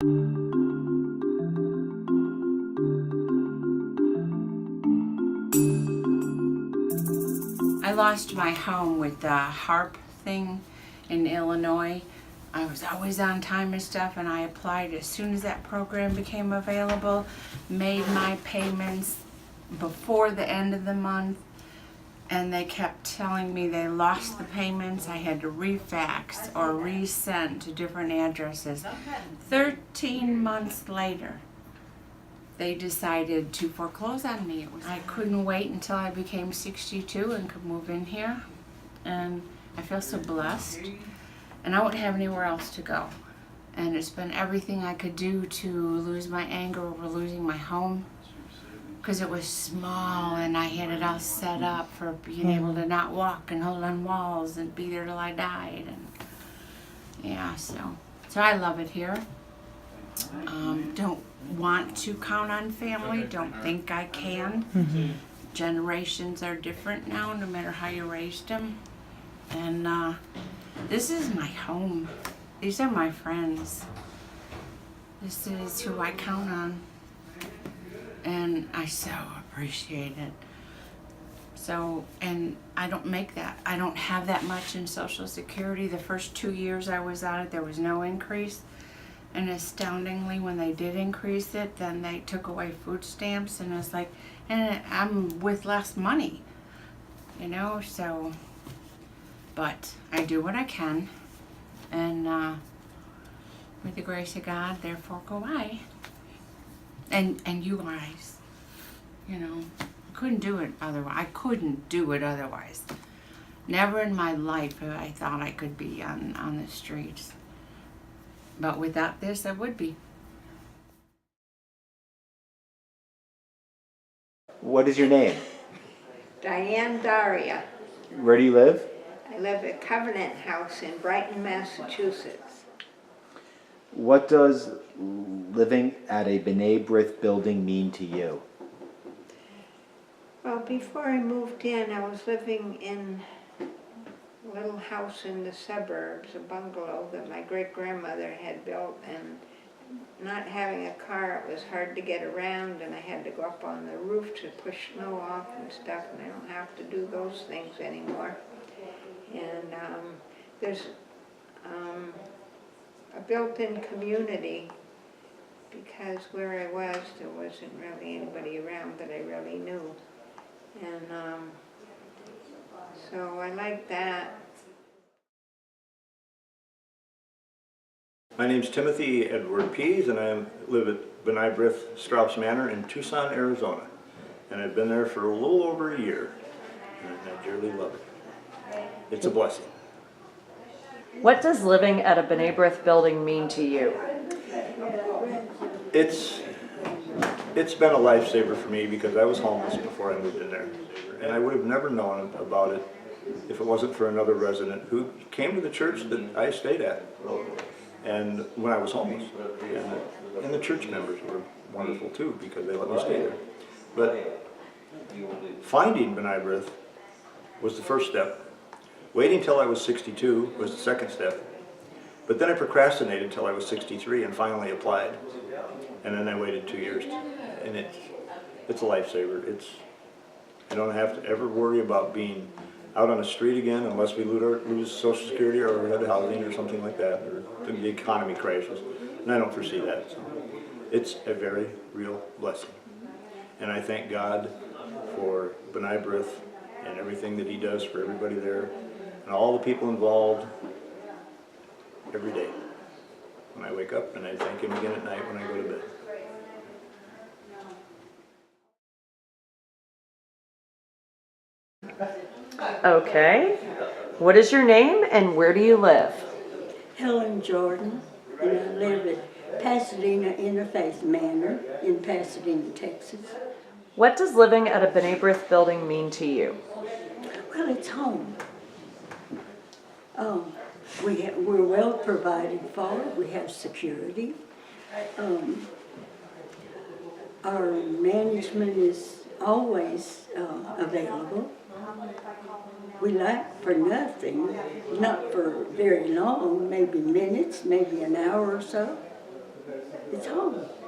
I lost my home with the HARP thing in Illinois. I was always on time and stuff, and I applied as soon as that program became available, made my payments before the end of the month, and they kept telling me they lost the payments. I had to refax or resend to different addresses. 13 months later, they decided to foreclose on me. I couldn't wait until I became 62 and could move in here, and I feel so blessed. And I won't have anywhere else to go. And it's been everything I could do to lose my anger over losing my home, because it was small and I had it all set up for being able to not walk and hold on walls and be there till I died. And yeah, so I love it here. Don't want to count on family, don't think I can. Generations are different now, no matter how you raised them. And this is my home. These are my friends. This is who I count on. And I so appreciate it. So, and I don't make that. I don't have that much in Social Security. The first 2 years I was on it, there was no increase. And astoundingly, when they did increase it, then they took away food stamps, and it's like, and I'm with less money, you know, so, but I do what I can, and with the grace of God, therefore go I. And you guys, you know, I couldn't do it otherwise. Never in my life I thought I could be on the streets. But without this, I would be. What is your name? Diane Daria. Where do you live? I live at Covenant House in Brighton, Massachusetts. What does living at a B'nai B'rith building mean to you? Well, before I moved in, I was living in a little house in the suburbs, a bungalow that my great-grandmother had built, and not having a car, it was hard to get around, and I had to go up on the roof to push snow off and stuff, and I don't have to do those things anymore. And there's a built-in community, because where I was, there wasn't really anybody around that I really knew. And so I like that. My name's Timothy Edward Pease, and I live at B'nai B'rith Strauss Manor in Tucson, Arizona. And I've been there for a little over a year, and I dearly love it. It's a blessing. What does living at a B'nai B'rith building mean to you? It's been a lifesaver for me, because I was homeless before I moved in there. And I would have never known about it if it wasn't for another resident who came to the church that I stayed at. And when I was homeless. And the church members were wonderful too, because they let me stay there. But finding B'nai B'rith was the first step. Waiting till I was 62 was the second step. But then I procrastinated till I was 63 and finally applied. And then I waited 2 years. And it's a lifesaver. I don't have to ever worry about being out on the street again unless we lose Social Security or overhead housing or something like that, or the economy crashes. And I don't foresee that. So it's a very real blessing. And I thank God for B'nai B'rith and everything that He does for everybody there and all the people involved every day. When I wake up, and I thank Him again at night when I go to bed. Okay. What is your name and where do you live? Helen Jordan, and I live at Pasadena Interfaith Manor in Pasadena, Texas. What does living at a B'nai B'rith building mean to you? Well, it's home. We're well provided for. We have security. Our management is always available. We lack for nothing, not for very long, maybe minutes, maybe an hour or so. home.